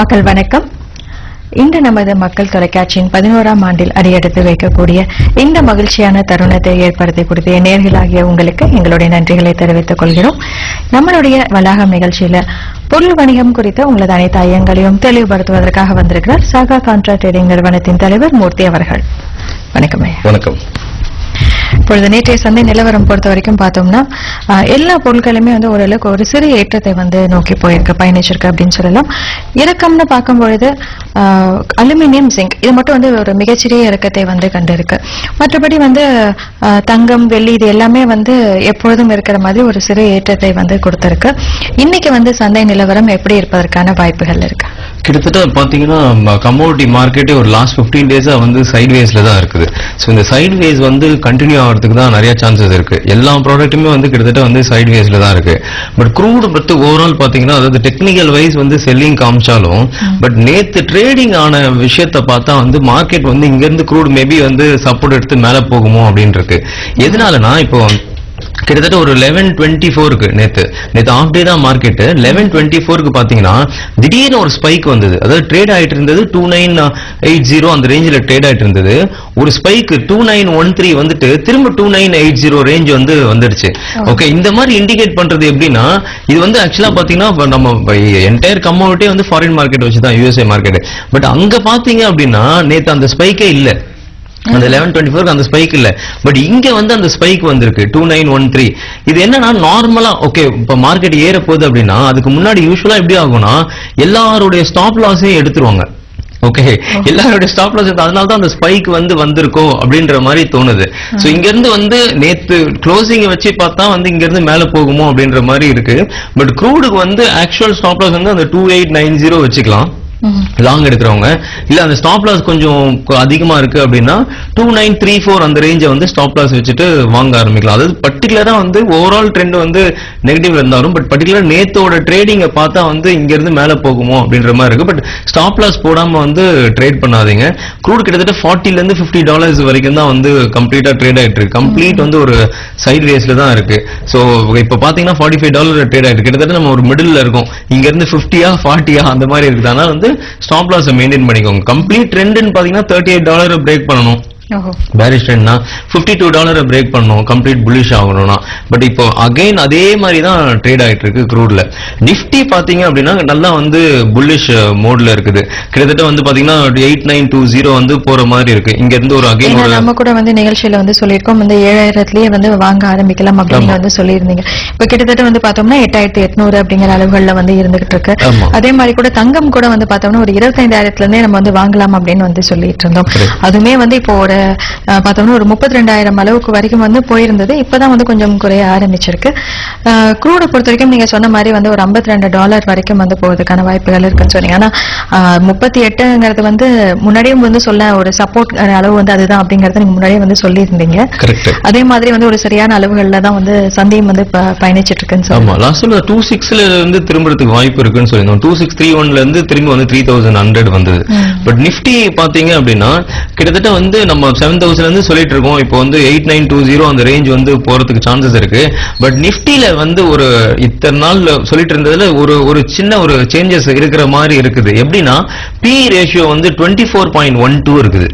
மக்கள் வணக்கம். இன்று நமது மக்கள் தொலைக்காட்சியின் 11ஆம் ஆண்டில் அடியெடுத்து வைக்கக்கூடிய இந்த மகிழ்ச்சியான தருணத்தை ஏற்படுத்தி கொடுத்த நேயர்களாகிய உங்களுக்கு எங்களுடைய நன்றிகளை தெரிவித்துக் கொள்கிறோம். நம்மளுடைய வளாகம் நிகழ்ச்சியில பொருள் வணிகம் குறித்த உங்களது அனைத்து ஐயங்களையும் தெளிவுபடுத்துவதற்காக வந்திருக்கிறார் சாகா கான்ட்ரா ட்ரேடிங் நிறுவனத்தின் தலைவர் மூர்த்தி அவர்கள். வணக்கம் ஐயா. வணக்கம். இப்பொழுது நேற்றைய சந்தை நிலவரம் பொறுத்த வரைக்கும் பார்த்தோம்னா எல்லா பொருட்களுமே ஓரளவுக்கு ஒரு சிறு ஏற்றத்தை நோக்கி போயிருக்கு, பயணிச்சிருக்கு அப்படின்னு சொல்லலாம். இறக்கம்னு பார்க்கும்பொழுது அலுமினியம், ஜிங்க் இது மட்டும் ஒரு மிகச்சிறிய இறக்கத்தை கண்டிருக்கு. மற்றபடி தங்கம், வெள்ளி இது எல்லாமே எப்பொழுதும் இருக்கிற மாதிரி ஒரு சிறு ஏற்றத்தை கொடுத்திருக்கு. இன்னைக்கு சந்தை நிலவரம் எப்படி இருப்பதற்கான வாய்ப்புகள் இருக்கு? கிட்டத்தட்ட பாத்தீங்கன்னா கமோடிட்டி மார்க்கெட்டே ஒரு லாஸ்ட் 15 டேஸா சைட் வேஸ்ல தான் இருக்குது. ஸோ இந்த சைட் வேஸ் கண்டினியூ ஆகிறதுக்கு தான் நிறைய சான்சஸ் இருக்கு. எல்லா ப்ராடக்ட்டுமே கிட்டத்தட்ட சைட் வேஸ்ல தான் இருக்கு. பட் க்ரூட் பத்தி ஓவரால் பாத்தீங்கன்னா அதாவது டெக்னிக்கல் வைஸ் செல்லிங் காமிச்சாலும் பட் நேத்து ட்ரேடிங் ஆன விஷயத்தை பார்த்தா மார்க்கெட் இங்க இருந்து க்ரூட் மேபி சப்போர்ட் எடுத்து மேல போகுமோ அப்படின்னு இருக்கு. எதனாலனா இப்போ கிட்டத்தட்ட ஒரு 11:24 நேத்து ஆஃப் டே தான் மார்க்கெட். 11:24 பாத்தீங்கன்னா திடீர்னு ஒரு ஸ்பைக் வந்தது. அதாவது ட்ரேட் ஆயிட்டு இருந்தது 2980 அந்த ரேஞ்சில ட்ரேட் ஆயிட்டு இருந்தது. ஒரு ஸ்பைக் 2913 திரும்ப 2980 ரேஞ்ச் வந்துடுச்சு. ஓகே, இந்த மாதிரி இண்டிகேட் பண்றது எப்படின்னா இது ஆக்சுவலா பாத்தீங்கன்னா நம்ம என்டையர் கமோடிட்டி ஃபாரின் மார்க்கெட் வச்சுதான், யுஎஸ்ஏ மார்க்கெட். பட் அங்க பாத்தீங்க அப்படின்னா நேத்து அந்த ஸ்பைக்கே இல்ல. அந்த 11:24 அந்த ஸ்பைக் இல்ல. பட் இங்க அந்த ஸ்பைக் வந்திருக்கு 2913. இது என்னன்னா நார்மலா ஓகே இப்ப மார்க்கெட் ஏற போகுது அப்படின்னா அதுக்கு முன்னாடி யூசுவலா எப்படி ஆகும்னா எல்லாருடைய ஸ்டாப் லாஸையும் எடுத்துருவாங்க. ஓகே, எல்லாருடைய ஸ்டாப் லாஸ், அதனால தான் அந்த ஸ்பைக் வந்திருக்கோம் அப்படின்ற மாதிரி தோணுது. சோ இங்க இருந்து நேத்து க்ளோசிங் வச்சு பார்த்தா இங்க இருந்து மேல போகுமோ அப்படின்ற மாதிரி இருக்கு. பட் க்ரூடுக்கு ஆக்சுவல் ஸ்டாப் லாஸ் அந்த 2890 வச்சுக்கலாம் லாங் எடுக்கிறவங்க. இல்ல அந்த ஸ்டாப் லாஸ் கொஞ்சம் அதிகமா இருக்கு அப்படின்னா 2934 அந்த ரேஞ்சை ஸ்டாப் லாஸ் வச்சுட்டு வாங்க ஆரம்பிக்கலாம். அதாவது பர்டிகுலரா ஓவரால் ட்ரெண்ட் நெகட்டிவ்ல இருந்தாலும் பட் பர்டிகுலர் நேத்தோட ட்ரேடிங்க பார்த்தா இங்க இருந்து மேல போகுமோ அப்படின்ற மாதிரி இருக்கு. பட் ஸ்டாப் லாஸ் போடாம ட்ரேட் பண்ணாதீங்க. க்ரூட் கிட்டத்தட்ட $40 to $50 வரைக்கும் தான் கம்ப்ளீட்டா ட்ரேட் ஆயிட்டு இருக்கு. கம்ப்ளீட் ஒரு சைட் வேஸ்ல தான் இருக்கு. சோ இப்ப பாத்தீங்கன்னா $45 ட்ரேட் ஆயிட்டு கிட்டத்தட்ட நம்ம ஒரு மிடில் இருக்கோம். இங்க இருந்து 50 40 அந்த மாதிரி இருக்குது. ஆனா ஸ்டாப் லாஸ் மெயின்டைன் பண்ணிக்கோங்க. கம்ப்ளீட் ட்ரெண்ட்னு பாத்தீங்கன்னா $38 பிரேக் பண்ணணும். பேரிஷ் ட்ரெண்ட்னா $52 பிரேக் பண்ணணும் கம்ப்ளீட் புல்லிஷ் ஆகணும்னா. பட் இப்போ அகைன் அதே மாதிரி தான் ட்ரேட் ஆயிட்டு இருக்கு க்ரூட்ல. நிஃப்டி பாத்தீங்க அப்படின்னா நல்லா புல்லிஷ் மோட்ல இருக்குது. கிட்டத்தட்ட பாத்தீங்கன்னா 8920 போற மாதிரி இருக்கு. இங்க இருந்து ஒரு அகைன் நம்ம கூட நிகழ்ச்சியில சொல்லியிருக்கோம் 7000லயே வாங்க ஆரம்பிக்கலாம் அப்படின்னு சொல்லியிருந்தீங்க. இப்ப கிட்டத்தட்ட பார்த்தோம்னா 8800 அப்படிங்கிற அளவுகள்ல இருந்துகிட்டு இருக்கு. அதே மாதிரி கூட தங்கம் கூட பார்த்தோம்னா ஒரு 25000ல இருந்தே நம்ம வாங்கலாம் அப்படின்னு சொல்லிட்டு இருந்தோம். அதுமே இப்போ ஒரு பார்த்தோம்னா ஒரு 32,000 அளவுக்கு வரைக்கும் போயிருந்தது. இப்பதான் கொஞ்சம் குறைய ஆரம்பிச்சிருக்கு. க்ரூட பொறுத்த வரைக்கும் நீங்க சொன்ன மாதிரி ஒரு $52 வரைக்கும் போவதற்கான வாய்ப்புகள் இருக்குன்னு சொன்னீங்க. ஆனா 38ங்கிறது முன்னாடியும் சொல்ல ஒரு சப்போர்ட் அளவு அதுதான் அப்படிங்கறத நீங்க முன்னாடியே சொல்லியிருந்தீங்க. அதே மாதிரி ஒரு சரியான அளவுகள்ல தான் சந்தையும் பயணிச்சிட்டு இருக்குன்னு சொல்லுங்க. 26ல இருந்து திரும்பறதுக்கு வாய்ப்பு இருக்குன்னு சொல்லியிருந்தோம். 2631ல இருந்து திரும்ப 3100 வந்தது. பட் நிஃப்டி பாத்தீங்க அப்படின்னா கிட்டத்தட்ட நம்ம 7000 இருந்து சொல்லிட்டு இருக்கோம். இப்போ 8920 அந்த ரேஞ்ச் போறதுக்கு சான்சஸ் இருக்கு. பட் நிஃப்டில ஒரு இத்தனை நாள் சொல்லிட்டு இருந்ததுல ஒரு சின்ன ஒரு சேஞ்சஸ் இருக்கிற மாதிரி இருக்குது. எப்படின்னா பி ரேஷியோ 24.12 இருக்குது.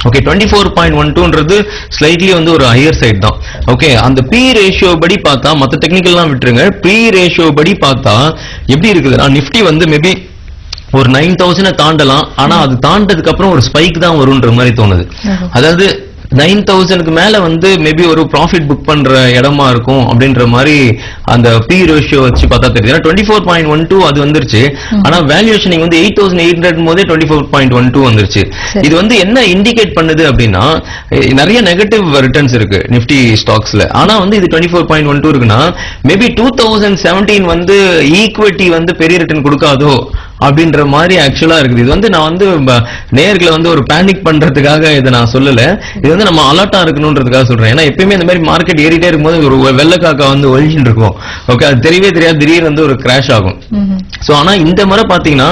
ஓகே, 24.12ன்றது ஸ்லைட்லி ஒரு ஹையர் சைட் தான். ஓகே, அந்த பி ரேஷியோ படி பார்த்தா மத்த டெக்னிக்கல்லாம் விட்டுருங்க. பி ரேஷியோ படி பார்த்தா எப்படி இருக்குதுன்னா நிஃப்டி மேபி ஒரு 9000 தாண்டலாம். ஆனா அது தாண்டதுக்கு அப்புறம் ஒரு ஸ்பைக் தான் வரும்ன்ற மாதிரி தோணுது. அதாவது 9000க்கு மேல மேபி ஒரு ப்ராஃபிட் புக் பண்ற இடமா இருக்கும் அப்படின்ற மாதிரி அந்த பி ரேஷியோ வச்சு பார்த்தா தெரியுது. 24.12 அது வந்துருச்சு. ஆனா வேல்யூவேஷன் 8800 போதே 24.12 வந்துருச்சு. இது என்ன இண்டிகேட் பண்ணுது அப்படின்னா நிறைய நெகட்டிவ் ரிட்டர்ன்ஸ் இருக்கு நிஃப்டி ஸ்டாக்ஸ்ல. ஆனா இது 24.12 இருக்குன்னா மேபி 2017 ஈக்விட்டி பெரிய ரிட்டர்ன் கொடுக்காதோ அப்படின்ற மாதிரி ஆக்சுவலா இருக்குது. இது நான் நேர்களை ஒரு பேனிக் பண்றதுக்காக இதை நான் சொல்லல. இது வந்து நம்ம அலர்ட்டா இருக்கணும்ன்றதுக்காக சொல்றேன். ஏன்னா எப்பயுமே இந்த மாதிரி மார்க்கெட் ஏறிட்டே இருக்கும்போது ஒரு வெள்ளக்காக்கா வந்து ஒழிஞ்சிட்டு இருக்கும். ஓகே, அது தெரியவே தெரியாது, திடீர்னு வந்து ஒரு கிராஷ் ஆகும். சோ ஆனா இந்த முறை பாத்தீங்கன்னா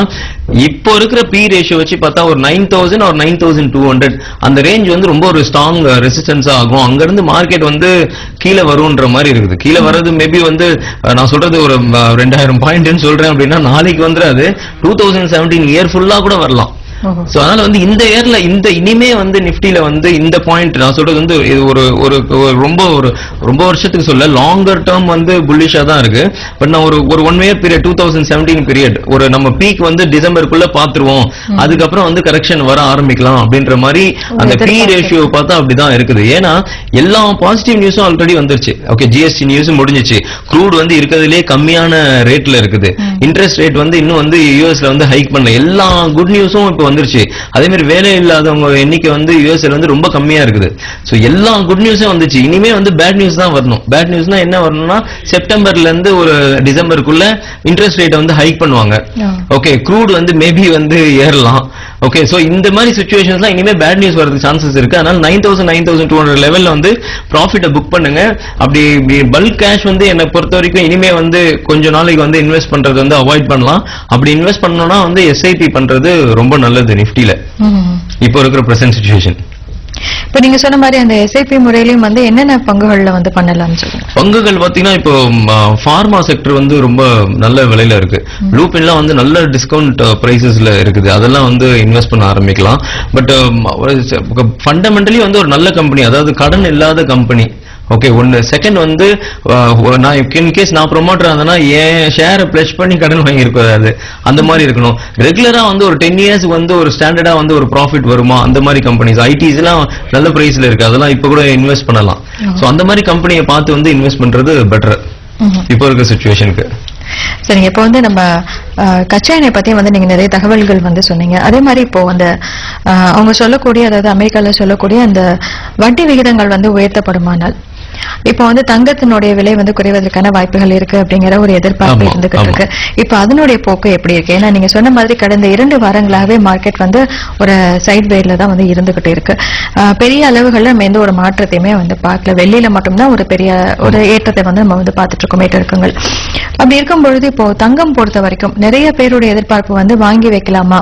இப்போ இருக்கிற பி ரேஷியோ வச்சு பார்த்தா ஒரு 9000 or 9200 அந்த ரேஞ்ச் வந்து ரொம்ப ஒரு ஸ்ட்ராங் ரெசிஸ்டன்ஸ் ஆகும். அங்க இருந்து மார்க்கெட் வந்து கீழே வரும்ன்ற மாதிரி இருக்குது. கீழே வர்றது மேபி வந்து நான் சொல்றது ஒரு 2000 பாயிண்ட்னு சொல்றேன் அப்படின்னா நாளைக்கு வந்து அது 2017 இயர் ஃபுல்லா கூட வரலாம். சோ அதனால வந்து இந்த இயர்ல இந்த இனிமே வந்து நிப்டில வந்து இந்த பாயிண்ட் நான் சொல்றது வந்து இது ஒரு ரொம்ப வருஷத்துக்கு சொல்ல லாங்கர் டேர்ம் வந்து புல்லிஷா தான் இருக்கு. பட் நான் ஒரு 1 இயர் பீரியட் 2017 பீரியட் ஒரு நம்ம பீக் வந்து டிசம்பருக்குள்ள பாத்துருவோம், அதுக்கப்புறம் வந்து கரெக்ஷன் வர ஆரம்பிக்கலாம் அப்படின்ற மாதிரி அந்த பி ரேஷியோ பார்த்தா அப்படிதான் இருக்குது. ஏன்னா எல்லா பாசிட்டிவ் நியூஸும் ஆல்ரெடி வந்துருச்சு. ஓகே, ஜிஎஸ்டி நியூஸ் முடிஞ்சிச்சு, க்ரூட் வந்து இருக்கிறதுலே கம்மியான ரேட்ல இருக்குது, இன்ட்ரெஸ்ட் ரேட் வந்து இன்னும் வந்து யூஎஸ்ல வந்து ஹைக் பண்ணல, எல்லா குட் நியூஸும் இப்போ வந்துருச்சு. அதே மாதிரி வேலை இல்லாதவங்க எண்ணிக்கை வந்து யூஎஸ்ல வந்து ரொம்ப கம்மியா இருக்குது. சோ எல்லா குட் நியூஸும் வந்துச்சு. இனிமே வந்து பேட் நியூஸ் தான் வரணும். பேட் நியூஸ்னா என்ன வரணும்னா செப்டம்பர்ல இருந்து ஒரு டிசம்பருக்குள்ள இன்ட்ரெஸ்ட் ரேட் வந்து ஹைக் பண்ணுவாங்க. ஓகே, க்ரூட் வந்து மேபி வந்து ஏறலாம். ஓகே, சோ இந்த மாதிரி சிச்சுவேஷன்ஸ்லாம் இனிமே பேட் நியூஸ் வரதுக்கு சான்சஸ் இருக்கு. அதனால 9200 லெவல்ல வந்து ப்ராஃபிட்டை புக் பண்ணுங்க. அப்படி பல்க் கேஷ் வந்து என்னை பொறுத்த வரைக்கும் இனிமே வந்து கொஞ்ச நாளைக்கு வந்து இன்வெஸ்ட் பண்றது வந்து அவாய்ட் பண்ணலாம். அப்படி இன்வெஸ்ட் பண்ணணும்னா வந்து எஸ்ஐபி பண்றது ரொம்ப நல்லது நிஃப்டில இப்போ இருக்கிற பிரசன்ட் சிச்சுவேஷன். இப்ப நீங்க சொன்ன மாதிரி அந்த எஸ்ஐபி முறையிலும் வந்து என்னென்ன பங்குகள்ல வந்து பண்ணலாம் சொல்லுங்க. பங்குகள் பாத்தீங்கன்னா இப்போ ஃபார்மா செக்டர் வந்து ரொம்ப நல்ல விலையில இருக்கு. ப்ளூபின்லாம் வந்து நல்ல டிஸ்கவுண்ட் பிரைசஸ்ல இருக்குது. அதெல்லாம் வந்து இன்வெஸ்ட் பண்ண ஆரம்பிக்கலாம். பட் ஃபண்டமெண்டலி வந்து ஒரு நல்ல கம்பெனி, அதாவது கடன் இல்லாத கம்பெனி. ஓகே, ஒன்னு. செகண்ட் வந்து நான் இன்கேஸ் நான் ப்ரொமோட்டர் இருந்தேன்னா என் ஷேரை பிளஷ் பண்ணி கடன் வாங்கி இருக்கக்கூடாது, அந்த மாதிரி இருக்கணும். ரெகுலரா வந்து ஒரு 10 இயர்ஸ் வந்து ஒரு ஸ்டாண்டர்டா வந்து ஒரு ப்ராஃபிட் வருமா, அந்த மாதிரி கம்பெனிஸ். ஐடிஸ் எல்லாம் நல்ல பிரைஸ்ல இருக்கு, அதெல்லாம் இப்ப கூட இன்வெஸ்ட் பண்ணலாம். சோ அந்த மாதிரி கம்பெனியை பார்த்து வந்து இன்வெஸ்ட் பண்றது பெட்டர் இப்போ இருக்க சிச்சுவேஷனுக்கு. சரிங்க, இப்போ வந்து நம்ம கச்சா எண்ணெய் பத்தி வந்து நீங்க நிறைய தகவல்கள் வந்து சொன்னீங்க. அதே மாதிரி இப்போ அந்த அவங்க சொல்லக்கூடிய, அதாவது அமெரிக்கால சொல்லக்கூடிய அந்த வட்டி விகிதங்கள் வந்து உயர்த்தப்படுமானால் இப்ப வந்து தங்கத்தினுடைய விலை வந்து குறைவதற்கான வாய்ப்புகள் இருக்கு அப்படிங்கிற ஒரு எதிர்பார்ப்பு இருந்துகிட்டு இருக்கு. இப்ப அதனுடைய போக்கு எப்படி இருக்கு? ஏன்னா நீங்க சொன்ன மாதிரி கடந்த 2 வாரங்களாகவே மார்க்கெட் வந்து ஒரு சைட் வேல தான் வந்து இருந்துகிட்டு இருக்கு. பெரிய அளவுகள்ல நம்ம எந்த ஒரு மாற்றத்தையுமே வந்து பார்க்கல. வெள்ளியில மட்டும்தான் ஒரு பெரிய ஒரு ஏற்றத்தை வந்து நம்ம வந்து பார்த்துட்டு இருக்கோம், ஏற்ற இருக்குங்கள். அப்படி இருக்கும் பொழுது இப்போ தங்கம் பொறுத்த வரைக்கும் நிறைய பேருடைய எதிர்பார்ப்பு வந்து வாங்கி வைக்கலாமா,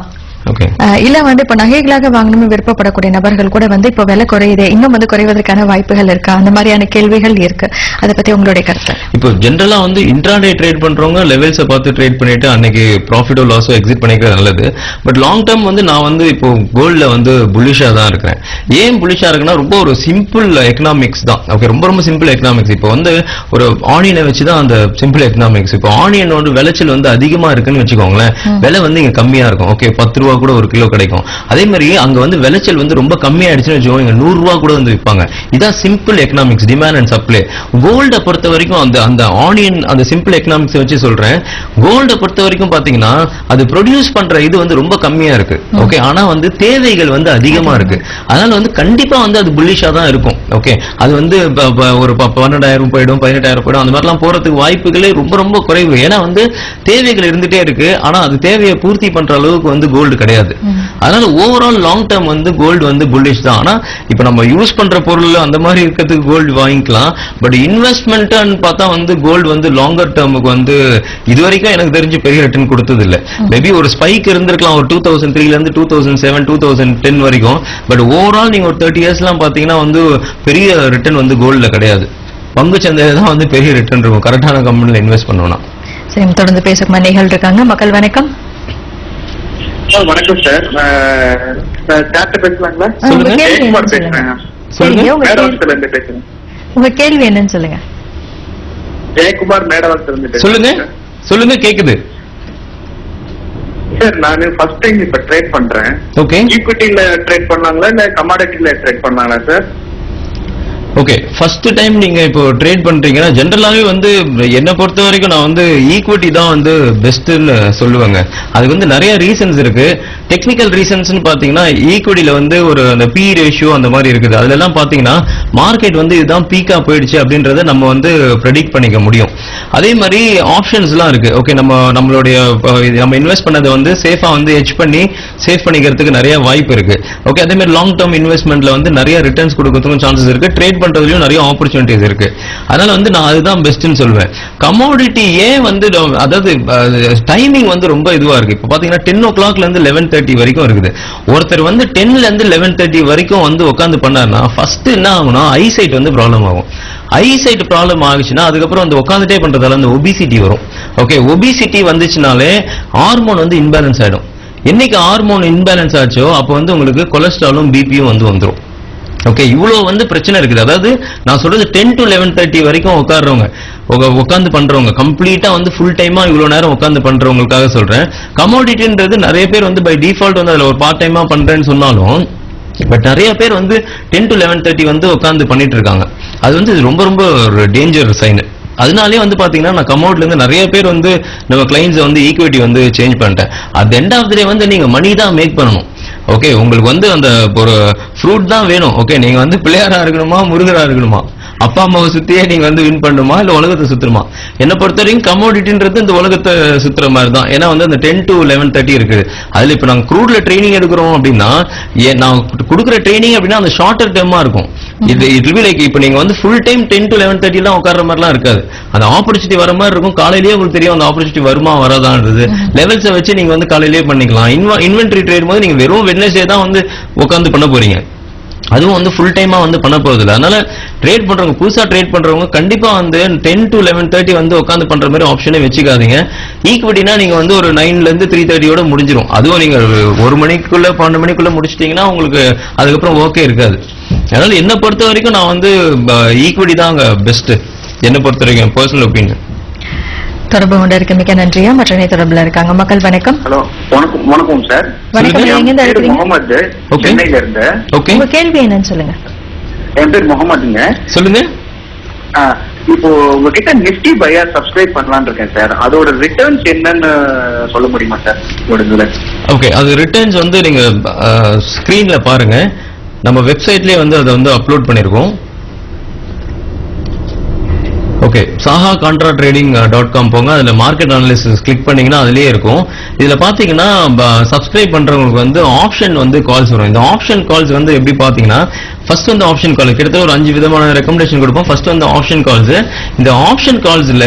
இல்ல வந்து இப்ப நகைகளாக வாங்கணும்னு விருப்பப்படக்கூடிய நபர்கள் கூட வந்து இப்ப விலை குறையுது, இன்னும் வந்து குறைவதற்கான வாய்ப்புகள் இருக்கா, அந்த மாதிரியான கேள்விகள் இருக்கு. அதை பத்தி உங்களுடைய கருத்து? இப்போ ஜெனரலா வந்து இன்ட்ராடே ட்ரேட் பண்றவங்க லெவல்ஸை பார்த்து ட்ரேட் பண்ணிட்டு அன்னைக்கு ப்ராஃபிட்டோ லாஸோ எக்ஸிட் பண்ணிக்கிறது நல்லது. பட் லாங் டர்ம் வந்து நான் வந்து இப்போ கோல்ட்ல வந்து புல்லிஷா தான் இருக்கிறேன். ஏன் புல்லிஷா இருக்குன்னா ரொம்ப ஒரு சிம்பிள் எக்கனாமிக்ஸ் தான். ஓகே, ரொம்ப ரொம்ப சிம்பிள் எக்கனாமிக்ஸ். இப்போ வந்து ஒரு ஆனியனை வச்சுதான் அந்த சிம்பிள் எக்கனாமிக்ஸ். இப்போ ஆனியனோட விளைச்சல் வந்து அதிகமா இருக்குன்னு வச்சுக்கோங்களேன், விலை வந்து இங்க கம்மியா இருக்கும். ஓகே, 10 ரூபா கூட ஒரு கிலோ கிடைக்கும். அதே மாதிரி அங்க வந்து விளைச்சல் வந்து ரொம்ப கம்மியாயிடுச்சுன்னு வச்சுக்கோங்க, 100 ரூபா கூட வந்து விற்பாங்க. இதான் simple economics, demand and supply. கோல்ட பொறுத்த வரைக்கும் அந்த ஆனியன் அந்த சிம்பிள் எக்கனாமிக்ஸ் வச்சு சொல்றேன். கோல்ட பொறுத்த வரைக்கும் பாத்தீங்கன்னா அது ப்ரொடியூஸ் பண்ற இது வந்து ரொம்ப கம்மியா இருக்கு. ஓகே, ஆனா வந்து தேவைகள் வந்து அதிகமா இருக்கு. அதனால வந்து கண்டிப்பா வந்து அது புல்லிஷா தான் இருக்கும். ஓகே, அது வந்து ஒரு 12,000 போயிடும், 18,000 போயிடும், அந்த மாதிரிலாம் போறதுக்கு வாய்ப்புகளே ரொம்ப ரொம்ப குறைவு. ஏன்னா வந்து தேவைகள் இருந்துட்டே இருக்கு, ஆனா அது தேவையை பூர்த்தி பண்ற அளவுக்கு வந்து கோல்டு கிடையாது. அதனால ஓவரால் லாங் டர்ம் வந்து கோல்டு வந்து புல்லிஷ் தான். ஆனா இப்ப நம்ம யூஸ் பண்ற பொருள் அந்த மாதிரி இருக்கிறதுக்கு கோல்டு வாங்கிக்கலாம். பட் இன்வெஸ்ட்மெண்ட் பார்த்தா வந்து கோல்டு வந்து லாங்கர் டேர்முக்கு வந்து இதுவரைக்கும் எனக்கு தெரிஞ்சு பெரிய ரிட்டர்ன் கொடுத்தது இல்ல. மேபி ஒரு ஸ்பைக் இருந்திருக்கலாம் ஒரு 2003ல இருந்து 2007 2010 வரைக்கும். பட் ஓவரால் நீங்க ஒரு 30 இயர்ஸ்லாம் பாத்தீங்கன்னா வந்து பெரிய ரிட்டர்ன் வந்து கோல்ட்ல கிடையாது. பங்கு சந்தையில தான் வந்து பெரிய ரிட்டர்ன் இருக்கும் கரெக்டான கம்பெனில இன்வெஸ்ட் பண்ணோம்னா. சரி, தொடர்ந்து பேசும் மணிகள் இருக்காங்க. மக்கள் வணக்கம். வணக்கம் சார், பேசலாங்களா? உங்க கேள்வி என்னன்னு சொல்லுங்க. ஜெயக்குமார் மேடவாசல். சொல்லுங்க சொல்லுங்க, கேக்குது சார். நான் ஃபர்ஸ்ட் டைம் இப்ப ட்ரேட் பண்றேன். ஓகே, ஈக்விட்டில ட்ரேட் பண்ணாங்களா இல்ல கமாடிட்டில ட்ரேட் பண்ணாங்களா சார்? ஓகே, ஃபர்ஸ்ட் டைம் நீங்க இப்போ ட்ரேட் பண்றீங்கன்னா ஜென்ரலாவே வந்து என்ன பொறுத்த வரைக்கும் நான் வந்து ஈக்விட்டி தான் வந்து பெஸ்ட்னு சொல்லுவேங்க. அதுக்கு வந்து நிறைய ரீசன்ஸ் இருக்கு. டெக்னிக்கல் ரீசன்ஸ்னு பாத்தீங்கன்னா ஈக்விட்டில வந்து ஒரு அந்த பி ரேஷியோ அந்த மாதிரி இருக்குது. அதுல எல்லாம் பாத்தீங்கன்னா மார்க்கெட் வந்து இதுதான் பீக்கா போயிடுச்சு அப்படின்றத நம்ம வந்து ப்ரெடிக்ட் பண்ணிக்க முடியும். அதே மாதிரி ஆப்ஷன்ஸ் எல்லாம் இருக்கு. ஓகே, நம்மளுடைய நம்ம இன்வெஸ்ட் பண்ணதை வந்து சேஃபா வந்து ஹெட்ஜ் பண்ணி சேவ் பண்ணிக்கிறதுக்கு நிறைய வாய்ப்பு இருக்கு. ஓகே, அதே மாதிரி லாங் டேர்ம் இன்வெஸ்ட்மெண்ட்ல வந்து நிறைய ரிட்டர்ன்ஸ் கொடுக்கறதுக்கும் சான்சஸ் இருக்கு. ட்ரேட் பண்றதுலயும் நிறைய ஆப்பர்ச்சுனிட்டிஸ் இருக்கு. அதனால வந்து நான் அதுதான் பெஸ்ட்னு சொல்வேன். கமோடிட்டி ஏன் வந்து அதாவது டைமிங் வந்து ரொம்ப இதுவா இருக்கு. இப்போ பாத்தீங்கன்னா 10 o'clockல இருந்து 11:30 வரைக்கும் இருக்குது. ஒருத்தர் வந்து 10ல இருந்து 11:30 வரைக்கும் வந்து உட்காந்து பண்ணாருன்னா ஃபர்ஸ்ட் என்ன ஆகும்னா ஐசைட் வந்து ப்ராப்ளம் ஆகும். ஐசைட் ப்ராப்ளம் ஆகுச்சுன்னா அதுக்கப்புறம் வந்து உட்காந்துட்டே பண்றதால அந்த ஒபிசிட்டி வரும். ஓகே, ஒபிசிட்டி வந்துச்சுனாலே ஹார்மோன் வந்து இன்பேலன்ஸ் ஆயிடும். என்னைக்கு ஹார்மோன் இன்பேலன்ஸ் ஆச்சோ அப்போ வந்து உங்களுக்கு கொலஸ்ட்ராலும் பிபியும் வந்து வந்துடும். ஓகே, இவ்வளவு வந்து பிரச்சனை இருக்குது. அதாவது நான் சொல்றது 10 to 11:30 வரைக்கும் உட்கார்றவங்க, உட்காந்து பண்றவங்க, கம்ப்ளீட்டா வந்து ஃபுல் டைமா இவ்வளவு நேரம் உட்காந்து பண்றவங்களுக்காக சொல்றேன். கமோடிட்டின்றது நிறைய பேர் வந்து பை டிஃபால்ட் வந்து அதுல ஒரு பார்ட் டைமா பண்றேன்னு சொன்னாலும் பட் நிறைய பேர் வந்து 10 to 11:30 வந்து உட்காந்து பண்ணிட்டு இருக்காங்க. அது வந்து ரொம்ப ரொம்ப ஒரு டேஞ்சர் சைன். அதனாலே வந்து பாத்தீங்கன்னா நான் கமோட்ல இருந்து நிறைய பேர் வந்து நம்ம கிளைண்ட்ஸ் வந்து ஈக்விட்டி வந்து சேஞ்ச் பண்ணிட்டேன். அட் எண்ட் ஆஃப் தி டே வந்து நீங்க மணி தான் மேக் பண்ணணும். ஓகே, உங்களுக்கு வந்து அந்த ஒரு ஃப்ரூட் தான் வேணும். ஓகே, நீங்க வந்து பிள்ளையாரா இருக்கணுமா முருகரா இருக்கணுமா, அப்பா அம்மாவை சுத்தியே நீங்க வந்து வின் பண்ணுமா இல்ல உலகத்தை சுத்துமா? என்ன பொறுத்த வரைக்கும் கமோடிட்டின்றது இந்த உலகத்தை சுத்துற மாதிரி தான். ஏன்னா வந்து அந்த 10 to 11:30 இருக்குது. அதுல இப்ப நாங்க க்ரூட்ல ட்ரைனிங் எடுக்கிறோம் அப்படின்னா நான் கொடுக்குற ட்ரைனிங் அப்படின்னா அந்த ஷார்ட்டர் டேர்மா இருக்கும். இது இட் வில் பி லைக் இப்போ நீங்க வந்து ஃபுல் டைம் 10 to 11:30 எல்லாம் உட்கார்ற மாதிரிலாம் இருக்காது. அந்த ஆப்பர்ச்சுனிட்டி வர மாதிரி இருக்கும். காலையிலேயே உங்களுக்கு தெரியும் அந்த ஆப்பர்ச்சுனிட்டி வருமா வராதான்றது. லெவல்ஸை வச்சு நீங்க வந்து காலையிலேயே பண்ணிக்கலாம். இன்வென்டரி ட்ரேட் போது நீங்க வெறும் வெட்னஸ்டே தான் வந்து உட்காந்து பண்ண போறீங்க. அதுவும் வந்து ஃபுல் டைமா வந்து பண்ண போறது இல்லை. அதனால ட்ரேட் பண்றவங்க, புதுசா ட்ரேட் பண்றவங்க கண்டிப்பா வந்து 10 to 11:30 வந்து உட்காந்து பண்ற மாதிரி ஆப்ஷனே வச்சுக்காதீங்க. ஈக்விட்டினா நீங்க வந்து ஒரு 9ல இருந்து 3:30 முடிஞ்சிடும். அதுவும் நீங்க 1 மணிக்குள்ள 12 மணிக்குள்ள முடிச்சிட்டீங்கன்னா உங்களுக்கு அதுக்கப்புறம் ஓகே இருக்காது. அதனால என்ன பொறுத்த வரைக்கும் நான் வந்து ஈக்விட்டி தான் பெஸ்ட் என்ன பொறுத்த வரைக்கும் பர்சனல் ஒப்பீனியன். தொடர்பு கொண்டு இருக்க மிக்க நன்றியா. மற்ற தொடர்புல இருக்காங்க. மக்கள் வணக்கம். ஹலோ, வணக்கம் சார். வணக்கம், எங்க இருக்கீங்க? முகமது, சென்னையில இருந்து. ஓகே, உங்க கேள்வி என்னன்னு சொல்லுங்க. என் பேர் முகமதுங்க. சொல்லுங்க. இப்போ உங்ககிட்ட நிஃப்டி பையா சப்ஸ்கிரைப் பண்ணலாம்னு இருக்கேன் சார். அதோட ரிட்டர்ன்ஸ் என்னன்னு சொல்ல முடியுமா சார்? ஓகே, அது ரிட்டர்ன்ஸ் வந்து நீங்க ஸ்கிரீன்ல பாருங்க. நம்ம வெப்சைட்லயே வந்து அதை வந்து அப்லோட் பண்ணிருக்கோம். ஓகே, sahacontraTrading.com போங்க. அதுல மார்க்கெட் அனாலிசிஸ் கிளிக் பண்ணீங்கன்னா அதுலயே இருக்கும். இதுல பாத்தீங்கன்னா சப்ஸ்கிரைப் பண்றவங்களுக்கு வந்து ஆப்ஷன் வந்து கால்ஸ் வரும். இந்த ஆப்ஷன் கால்ஸ் வந்து எப்படி பாத்தீங்கன்னா ஃபர்ஸ்ட் வந்து ஆப்ஷன் கால் கிட்டத்தட்ட ஒரு 5 விதமான ரெக்கமெண்டேஷன் கொடுப்போம். ஃபர்ஸ்ட் வந்து ஆப்ஷன் கால்ஸ். இந்த ஆப்ஷன் கால்ஸ்ல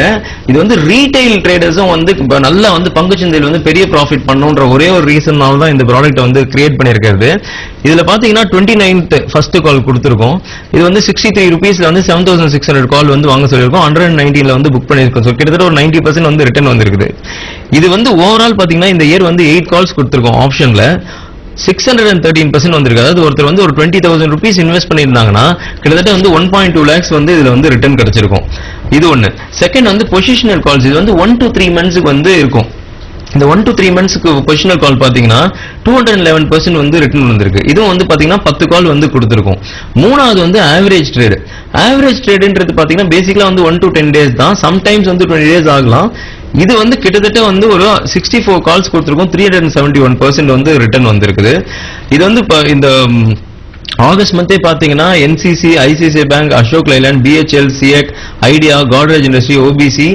இது வந்து ரீட்டைல் ட்ரேடர்ஸும் வந்து நல்லா வந்து பங்குச்சந்தையில் வந்து பெரிய ப்ராஃபிட் பண்ணணுன்ற ஒரே ஒரு ரீசன்னால தான் இந்த ப்ராடக்ட் வந்து கிரியேட் பண்ணியிருக்கிறது. இதுல பாத்தீங்கன்னா 29th ஃபர்ஸ்ட் கால் கொடுத்துருக்கோம். இது வந்து 63 rupeesல வந்து 7600 கால் வந்து வாங்க சொல்லியிருக்கோம். 119ல வந்து புக் பண்ணியிருக்கோம். ஸோ கிட்டத்தட்ட ஒரு 90% வந்து ரிட்டர்ன் வந்திருக்குது. இது வந்து ஓவரால் பாத்தீங்கன்னா இந்த இயர் வந்து 8 கால்ஸ் கொடுத்துருக்கோம். ஆப்ஷன்ல 613% வந்திருக்கு. அதாவது ஒருத்தர் வந்து ஒரு 20,000 rupees இன்வெஸ்ட் பண்ணியிருந்தாங்கன்னா கிட்டத்தட்ட வந்து 1.2 lakhs வந்து இதுல வந்து ரிட்டர்ன் கிடைச்சிருக்கும். இது ஒன்னு. செகண்ட் வந்து பொசிஷனல் கால்ஸ். இது வந்து 1 to 3 monthsக்கு வந்து இருக்கும். இந்த 1 to 3 monthsக்கு பொசிஷனல் கால் பாத்தீங்கன்னா 211% வந்து ரிட்டர்ன் வந்திருக்கு. இதுவும் வந்து பாத்தீங்கன்னா 10 கால் வந்து கொடுத்திருக்கும். மூணாவது வந்து ஆவரேஜ் ட்ரேட். ஆவரேஜ் ட்ரேட்ன்றது பாத்தீங்கன்னா பேசிக்கலா வந்து 1 to 10 days தான். சம்டைம்ஸ் வந்து 20 days ஆகலாம். இது வந்து கிட்டத்தட்ட வந்து ஒரு 64 கால்ஸ் கொடுத்திருக்கோம். 371% வந்து ரிட்டர்ன் வந்திருக்குது. இது வந்து இந்த ஆகஸ்ட் மந்தே பாத்தீங்கன்னா NCC, ICICI bank, Ashok Leyland, BHEL, சிஎக், Idea, Godrej industry, OBC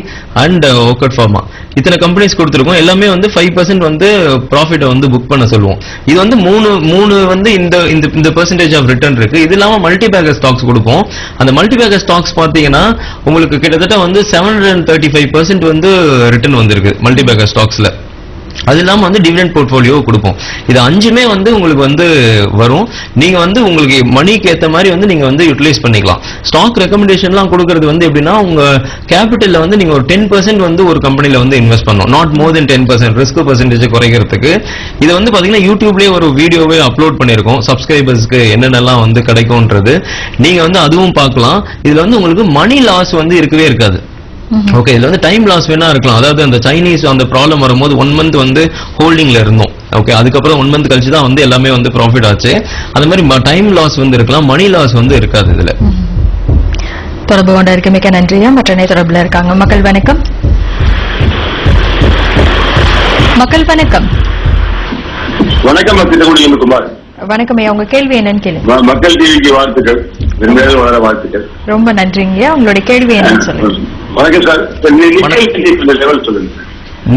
and Wockhardt pharma இத்தனை கம்பெனிஸ் கொடுத்திருக்கோம். எல்லாமே வந்து 5% வந்து ப்ராஃபிட் வந்து புக் பண்ண சொல்லுவோம். இது வந்து மூணு வந்து இந்த பெர்சன்டேஜ் ஆஃப் ரிட்டர்ன் இருக்கு. இது இல்லாம மல்டி பேக்கர் ஸ்டாக்ஸ் கொடுப்போம். அந்த மல்டி பேக்கர் ஸ்டாக்ஸ் பாத்தீங்கன்னா உங்களுக்கு கிட்டத்தட்ட வந்து 735% வந்து ரிட்டர்ன் வந்திருக்கு மல்டி பேக்கர் ஸ்டாக்ஸ்ல. அது இல்லாம வந்து டிவிடெண்ட் போர்ட்ஃபோலியோ கொடுப்போம். இது 5மே வந்து உங்களுக்கு வந்து வரும். நீங்க வந்து உங்களுக்கு மணிக்கு ஏத்த மாதிரி வந்து நீங்க வந்து யூட்டிலைஸ் பண்ணிக்கலாம். ஸ்டாக் ரெக்கமெண்டேஷன்லாம் கொடுக்கறது வந்து எப்படின்னா உங்க கேபிட்டல்ல வந்து நீங்க ஒரு 10% வந்து ஒரு கம்பெனில வந்து இன்வெஸ்ட் பண்ணணும். Not more then 10%. Risk percentage குறைக்கிறதுக்கு இது வந்து பாத்தீங்கன்னா யூடியூப்லயே ஒரு வீடியோவே அப்லோட் பண்ணிருக்கோம். சப்ஸ்கிரைபர்ஸ்க்கு என்னென்னலாம் வந்து கிடைக்கும்ன்றது நீங்க வந்து அதுவும் பார்க்கலாம். இதுல வந்து உங்களுக்கு மணி லாஸ் வந்து இருக்கவே இருக்காது. ஓகே, இதுல வந்து டைம் லாஸ் வேணா இருக்கலாம். அதாவது அந்த சைனீஸ் அந்த ப்ராப்ளம் வரும்போது 1 month வந்து ஹோல்டிங்ல இருந்தோம். ஓகே, அதுக்கப்புறம் 1 month கழிச்சு தான் வந்து எல்லாமே வந்து ப்ராஃபிட் ஆச்சு. அந்த மாதிரி டைம் லாஸ் வந்து இருக்கலாம், மணி லாஸ் வந்து இருக்காது இதுல. தொடர்பு கொண்ட இருக்கு மிக்க நன்றியா. மற்ற இணை தொடர்புல இருக்காங்க. மக்கள் வணக்கம். மக்கள் வணக்கம். வணக்கம் குமார். வணக்கம் ஐயா, உங்க கேள்வி என்னன்னு கேளுங்க. மக்கள் டிவிக்கு வாழ்த்துக்கள், வளர வாழ்த்துக்கள். ரொம்ப நன்றிங்க. உங்களுடைய கேள்வி என்னன்னு சொல்லுங்க. வணக்கம் சார். லெவல் சொல்லுங்க.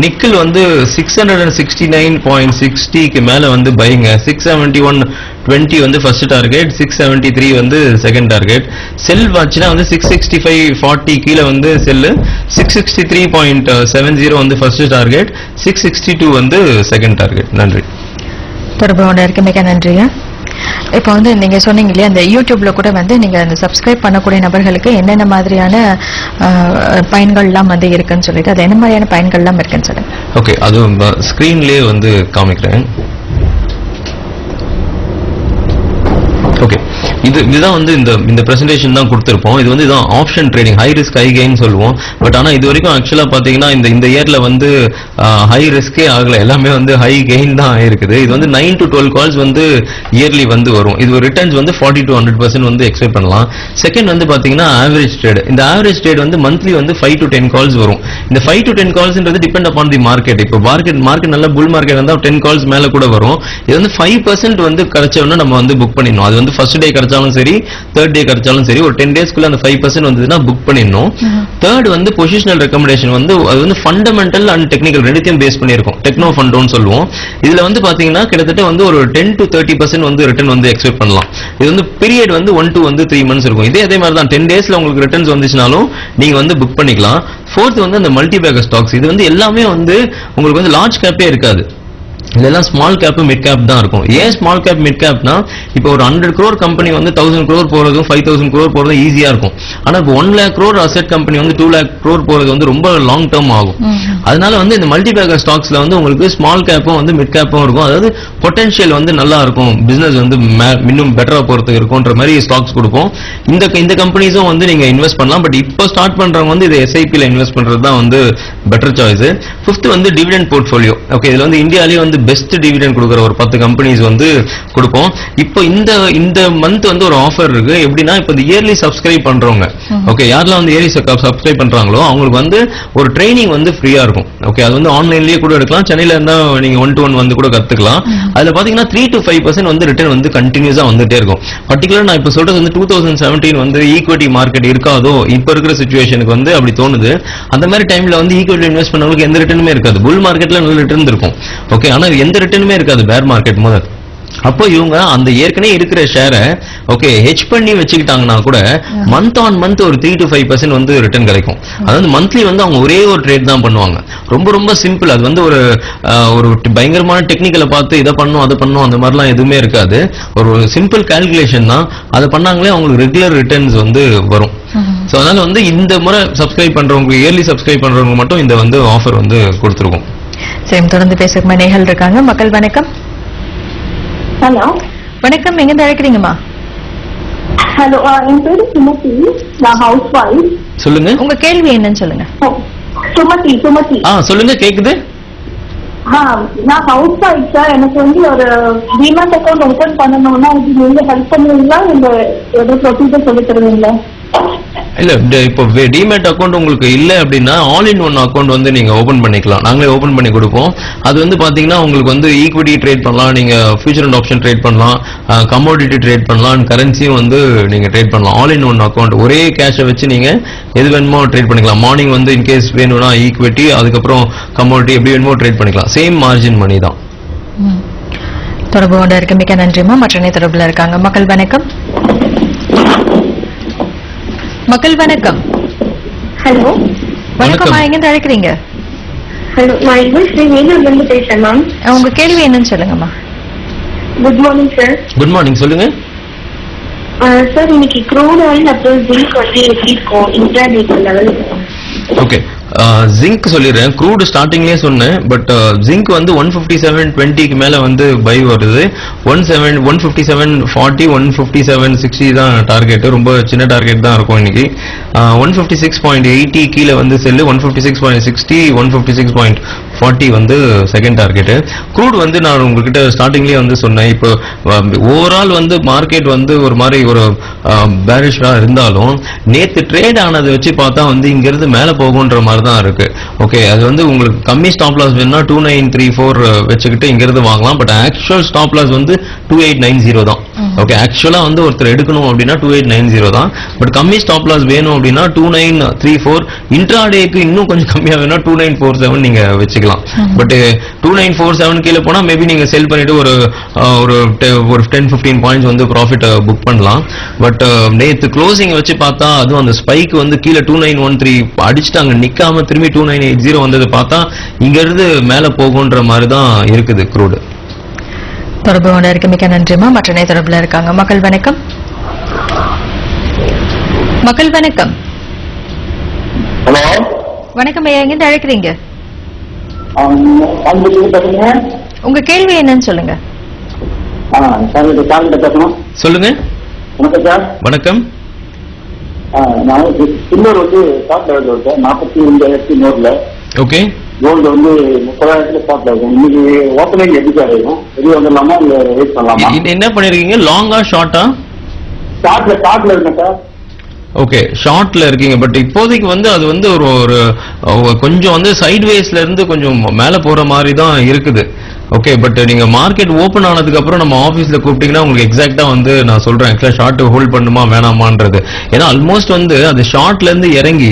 நிக்கல் வந்து 669.60க்கு மேல வந்து பைங்க. 671.20 வந்து ஃபர்ஸ்ட் டார்கெட், 673 வந்து செகண்ட் டார்கெட். செல் வாட்ச்னா வந்து 665.40 கீழ வந்து செல்லு, 663.70 வந்து ஃபர்ஸ்ட் டார்கெட், 662 வந்து செகண்ட் டார்கெட். நன்றி. தொடர்பு கொண்ட இருக்கு மிக நன்றிங்க. இப்போ வந்து நீங்க சொன்னீங்க இல்லையா, அந்த யூடியூப்ல கூட வந்து நீங்க அந்த சப்ஸ்கிரைப் பண்ணக்கூடிய நபர்களுக்கு என்னென்ன மாதிரியான பயன்கள்லாம் வந்து இருக்குன்னு சொல்லிட்டு, அது என்ன மாதிரியான பயன்கள்லாம் இருக்குன்னு சொல்லுங்க. ஓகே, அது ஸ்கிரீன்லயே வந்து காமிக்கிறேன். ஓகே, இதுதான் வந்து இந்த பிரசன்டேஷன் தான் கொடுத்திருப்போம். இது வந்து இதான் option trading, high risk high gain சொல்லுவோம். பட் ஆனா இது வரைக்கும் ஆக்சுவலா பாத்தீங்கன்னா இந்த இயர்ல வந்து ஹை ரிஸ்கே ஆகல, எல்லாமே வந்து ஹை கெயின் தான் ஆயிருக்குது. இது வந்து 9 to 12 கால்ஸ் வந்து இயர்லி வந்து வரும். இது ரிட்டர்ன்ஸ் வந்து 40 to 100% வந்து எக்ஸ்பெக்ட் பண்ணலாம். செகண்ட் வந்து பாத்தீங்கன்னா ஆவரேஜ் ட்ரேட். இந்த ஆவரேஜ் ட்ரேட் வந்து மந்த்லி வந்து 5 to 10 கால்ஸ் வரும். இந்த 5 to 10 கால்ஸ்ன்றது டிபெண்ட் அப்பான் தி மார்க்கெட். இப்போ மார்க்கெட் நல்ல புல் மார்க்கெட் இருந்தா 10 கால்ஸ் மேல கூட வரும். இது வந்து 5% வந்து கிடைச்சவொன்னா நம்ம வந்து புக் பண்ணிடணும். அது வந்து ஃபர்ஸ்ட் டே கிடைச்சாலும் சரி, தேர்ட் டே கிடைச்சாலும் சரி, ஒரு 10 டேஸ்க்குள்ள அந்த 5% வந்ததுன்னா புக் பண்ணிடணும். தேர்ட் வந்து பொசிஷனல் ரெக்கமெண்டேஷன் வந்து அது வந்து ஃபண்டமெண்டல் அண்ட் டெக்னிக்கல் ரெண்டுத்தையும் பேஸ் பண்ணியிருக்கும். டெக்னோ ஃபண்டோன்னு சொல்லுவோம். இதுல வந்து பாத்தீங்கன்னா கிட்டத்தட்ட வந்து ஒரு 10 to 30% வந்து ரிட்டர்ன் வந்து எக்ஸ்பெக்ட் பண்ணலாம். இது வந்து பீரியட் வந்து 1 to 3 months இருக்கும். அதே மாதிரி தான் 10 டேஸ்ல உங்களுக்கு ரிட்டர்ன்ஸ் வந்துச்சுனாலும் நீங்க வந்து புக் பண்ணிக்கலாம். ஃபோர்த் வந்து அந்த மல்டி பேக்கர் ஸ்டாக்ஸ். இது வந்து எல்லாமே வந்து உங்களுக்கு வந்து லார்ஜ் கேப்பே இருக்காது. இதெல்லாம் ஸ்மால் கேப் மிட் கேப் தான் இருக்கும். ஏன் ஸ்மால் கேப் மிட் கேப்னா, இப்போ ஒரு 100 crore கம்பெனி வந்து 1000 crore போறதும் 5000 crore போறதும் ஈஸியா இருக்கும். ஆனா இப்போ 1 lakh crore அசெட் கம்பெனி வந்து 2 lakh crore போறது வந்து ரொம்ப லாங் டேர்ம் ஆகும். அதனால வந்து இந்த மல்டி பேக்கர் ஸ்டாக்ஸ்ல வந்து உங்களுக்கு ஸ்மால் கேப்பும் வந்து மிட் கேப்பும் இருக்கும். அதாவது பொட்டன்ஷியல் வந்து நல்லா இருக்கும், பிசினஸ் வந்து இன்னும் பெட்டரா போறதுக்கு இருக்கும்ன்ற மாதிரி ஸ்டாக்ஸ் கொடுப்போம். இந்த கம்பெனிஸும் வந்து நீங்க இன்வெஸ்ட் பண்ணலாம். பட் இப்போ ஸ்டார்ட் பண்றவங்க வந்து இது எஸ்ஐபில இன்வெஸ்ட் பண்றது தான் வந்து பெட்டர் சாய்ஸ். ஃபிஃப்த் வந்து டிவிடெண்ட் போர்ட்ஃபோலியோ. ஓகே, இதுல வந்து இந்தியாலயே வந்து பெஸ்ட் டிவிடெண்ட் கொடுக்குற ஒரு 10 கம்பெனிஸ் வந்து கொடுப்போம். இப்போ இந்த மந்த் வந்து ஒரு ஆஃபர் இருக்கு. எப்படின்னா, இப்போ இந்த இயர்லி சப்ஸ்கிரைப் பண்றவங்க, ஓகே, யாரெல்லாம் வந்து இயர்லி சப்ஸ்கிரைப் பண்றாங்களோ அவங்களுக்கு வந்து ஒரு ட்ரைனிங் வந்து ஃப்ரீயா இருக்கும். ஓகே, அது வந்து ஆன்லைன்லயே கூட எடுக்கலாம். சென்னையில இருந்தா நீங்க 1 to 1 வந்து கூட கத்துக்கலாம். அதுல பாத்தீங்கன்னா 3 to 5% வந்து ரிட்டர்ன் வந்து கண்டினியூஸா வந்துட்டே இருக்கும். பர்டிகுலர் நான் இப்போ சொல்றது வந்து 2017 வந்து ஈக்விட்டி மார்க்கெட் இருக்காதோ இப்ப இருக்கிற சிச்சுவேஷனுக்கு வந்து அப்படி தோணுது. அந்த மாதிரி டைம்ல வந்து ஈக்விட்டி இன்வெஸ்ட் பண்ணவங்களுக்கு எந்த ரிட்டர்னுமே இருக்காது. புல் மார்க்கெட்ல நல்ல ரிட்டர்ன் இருக்கும். ஓகே, ஆனா எந்த ரிட்டர்னுமே இருக்காது பேர் மார்க்கெட் முதல். அப்போ இவங்க அந்த ஏற்கனவே இருக்கிற ஷேரை ஓகே ஹெட்ஜ் பண்ணி வச்சுக்கிட்டாங்கன்னா கூட மந்த் ஆன் மந்த் ஒரு 3 to 5% வந்து ரிட்டர்ன் கிடைக்கும். அதாவது மந்த்லி வந்து அவங்க ஒரே ஒரு ட்ரேட் தான் பண்ணுவாங்க. ரொம்ப ரொம்ப சிம்பிள். அது வந்து ஒரு பயங்கரமான டெக்னிக்கலை பார்த்து இதை பண்ணும் அதை பண்ணும் அந்த மாதிரிலாம் எதுவுமே இருக்காது. ஒரு சிம்பிள் கால்குலேஷன் தான். அதை பண்ணாங்களே அவங்களுக்கு ரெகுலர் ரிட்டர்ன்ஸ் வந்து வரும். ஸோ அதனால வந்து இந்த முறை சப்ஸ்கிரைப் பண்றவங்க, இயர்லி சப்ஸ்கிரைப் பண்றவங்க மட்டும் இந்த வந்து ஆஃபர் வந்து கொடுத்துருக்கோம். சரி, தொடர்ந்து பேசுறதுக்கு மனைகள் இருக்காங்க. மக்கள் வணக்கம். ஹலோ வணக்கம், எங்க இருந்து அழைக்கிறீங்கம்மா? ஹலோ, என் பேரு சுமதி, நான் ஹவுஸ் வைஃப். சொல்லுங்க, உங்க கேள்வி என்னன்னு சொல்லுங்க. சுமதி. சொல்லுங்க, கேக்குது. நான் ஹவுஸ் வைஃப் சார். எனக்கு வந்து ஒரு டிமாட் அக்கௌண்ட் ஓபன் பண்ணணும்னா அதுக்கு நீங்க ஹெல்ப் பண்ணுவீங்களா, இல்ல ஏதோ ப்ரொசீஜர் சொல்லி தருவீங்களா? இல்ல, இப்போ டிமேட் அக்கௌண்ட் உங்களுக்கு இல்ல அப்படின்னா ஆல் இன் ஒன் அக்கௌண்ட் வந்து நீங்க ஓபன் பண்ணிக்கலாம். நாங்களே ஓபன் பண்ணி கொடுப்போம். அது வந்து பாத்தீங்கன்னா உங்களுக்கு வந்து ஈக்விட்டி ட்ரேட் பண்ணலாம், நீங்க ஃபியூச்சர் அண்ட் ஆப்ஷன் ட்ரேட் பண்ணலாம், கமோடிட்டி ட்ரேட் பண்ணலாம், கரன்சியும் வந்து நீங்க ட்ரேட் பண்ணலாம். ஆல் இன் ஒன் அக்கௌண்ட், ஒரே கேஷை வச்சு நீங்க எது வேணுமோ ட்ரேட் பண்ணிக்கலாம். மார்னிங் வந்து இன்கேஸ் வேணும்னா ஈக்விட்டி, அதுக்கப்புறம் கமோடிட்டி, எப்படி வேணுமோ ட்ரேட் பண்ணிக்கலாம். சேம் மார்ஜின் மணி தான். தொடர்பு கொண்ட இருக்க மிக்க நன்றிமா. மற்ற தொடர்புல இருக்காங்க. மக்கள் வணக்கம். மக்கள் வணக்கம். ஹலோ வணக்கம்மா, எங்க இருந்து அழைக்கிறீங்க? ஹலோ, நான் ஸ்ரீ வேலூர்ல இருந்து பேசுறேன் மேம். உங்க கேள்வி என்னன்னு சொல்லுங்கம்மா. Good morning sir. Good morning, சொல்லுங்க சார். இன்னைக்கு க்ரூட் ஆயில் அப்புறம் ஜிங்க் வந்து எப்படி இருக்கும் இன்டர்நெட் லெவல்? ஓகே, ஜிங்க் சொல்லிடுறேன். க்ரூட் ஸ்டார்டிங்லேயே சொன்னேன். பட் ஜிங்க் வந்து 157.20க்கு மேல வந்து பை வருது. 157.40, 157.60 தான் டார்கெட். ரொம்ப சின்ன டார்கெட் தான் இருக்கும் இன்னைக்கு. 156.80 கீழே வந்து செல்லு, 156.60, 40 வந்து செகண்ட் டார்கெட். க்ரூட் வந்து நான் உங்ககிட்ட ஸ்டார்டிங்லயே வந்து சொன்னேன், இப்போ ஓவரால் வந்து மார்க்கெட் வந்து ஒரு மாதிரி ஒரு பேரிஷா இருந்தாலும் நேத்து ட்ரேட் ஆனதை வச்சு பார்த்தா வந்து இங்க இருந்து மேல போகுன்ற மாதிரி தான் இருக்கு. ஓகே, அது வந்து உங்களுக்கு கம்மி ஸ்டாப் லாஸ் வேணும்னா 2934 வச்சுக்கிட்டு இங்க இருந்து வாங்கலாம். பட் ஆக்சுவல் ஸ்டாப் லாஸ் வந்து 2890 தான். ஓகே, ஆக்சுவலா வந்து ஒருத்தர் எடுக்கணும் அப்படின்னா 2890 தான். பட் கம்மி ஸ்டாப் லாஸ் வேணும் அப்படின்னா 2934, இன்ட்ராடேக்கு இன்னும் கொஞ்சம் கம்மியா வேணும்னா 2947 நீங்க வச்சுக்கலாம். பட் 2947 கீழே போனா மேபி நீங்க செல் பண்ணிட்டு ஒரு 10-15 பாயிண்ட்ஸ் வந்து ப்ராஃபிட் புக் பண்ணலாம். பட் நேத்து க்ளோசிங் வச்சு பார்த்தா அதுவும் அந்த ஸ்பைக் வந்து கீழே 2913 அடிச்சுட்டாங்க, நிக்காம திரும்பி 2980 வந்தது பார்த்தா இங்க இருந்து மேல போகுன்ற மாதிரி தான் இருக்குது க்ரூட். தொடர்பு கொண்டு இருக்க மிக்க நன்றிமா. மற்ற நேர தொடர்புல இருக்காங்க. மக்கள் வணக்கம். மக்கள் வணக்கம். ஹலோ வணக்கம் ஐயா, எங்க இருந்து அழைக்கிறீங்க? பேசுறீங்க? உங்க கேள்வி என்னன்னு சொல்லுங்க. சொல்லுங்க. வணக்கம் சார். வணக்கம். நான் சில்லர் வந்து ஸ்டாக் லெவலில் இருக்கேன் 45,100. ஓகே, கோல்டு வந்து 30,000 ஸ்டாக்ல இருக்கும். இன்னைக்கு ஓப்பனிங் எப்படி சார் இருக்கும்? வெளியே வந்துடலாமா இல்ல வெயிட் பண்ணலாமா? என்ன பண்ணிருக்கீங்க, லாங்கா ஷார்ட்டா? ஸ்டாக்ல இருக்கேன் சார். ஓகே, ஷார்ட்ல இருக்கீங்க. பட் இப்போதைக்கு வந்து அது வந்து ஒரு கொஞ்சம் வந்து சைட்வேஸ்ல இருந்து கொஞ்சம் மேல போற மாதிரி தான் இருக்குது. ஓகே, பட் நீங்க மார்க்கெட் ஓபன் ஆனதுக்கு அப்புறம் நம்ம ஆபீஸ்ல கூப்பிட்டீங்கன்னா உங்களுக்கு எக்ஸாக்டா வந்து நான் சொல்றேன் ஆக்சுவலா ஷார்ட் ஹோல்ட் பண்ணுமா வேணாமான்றது. ஏன்னா ஆல்மோஸ்ட் வந்து அது ஷார்ட்ல இருந்து இறங்கி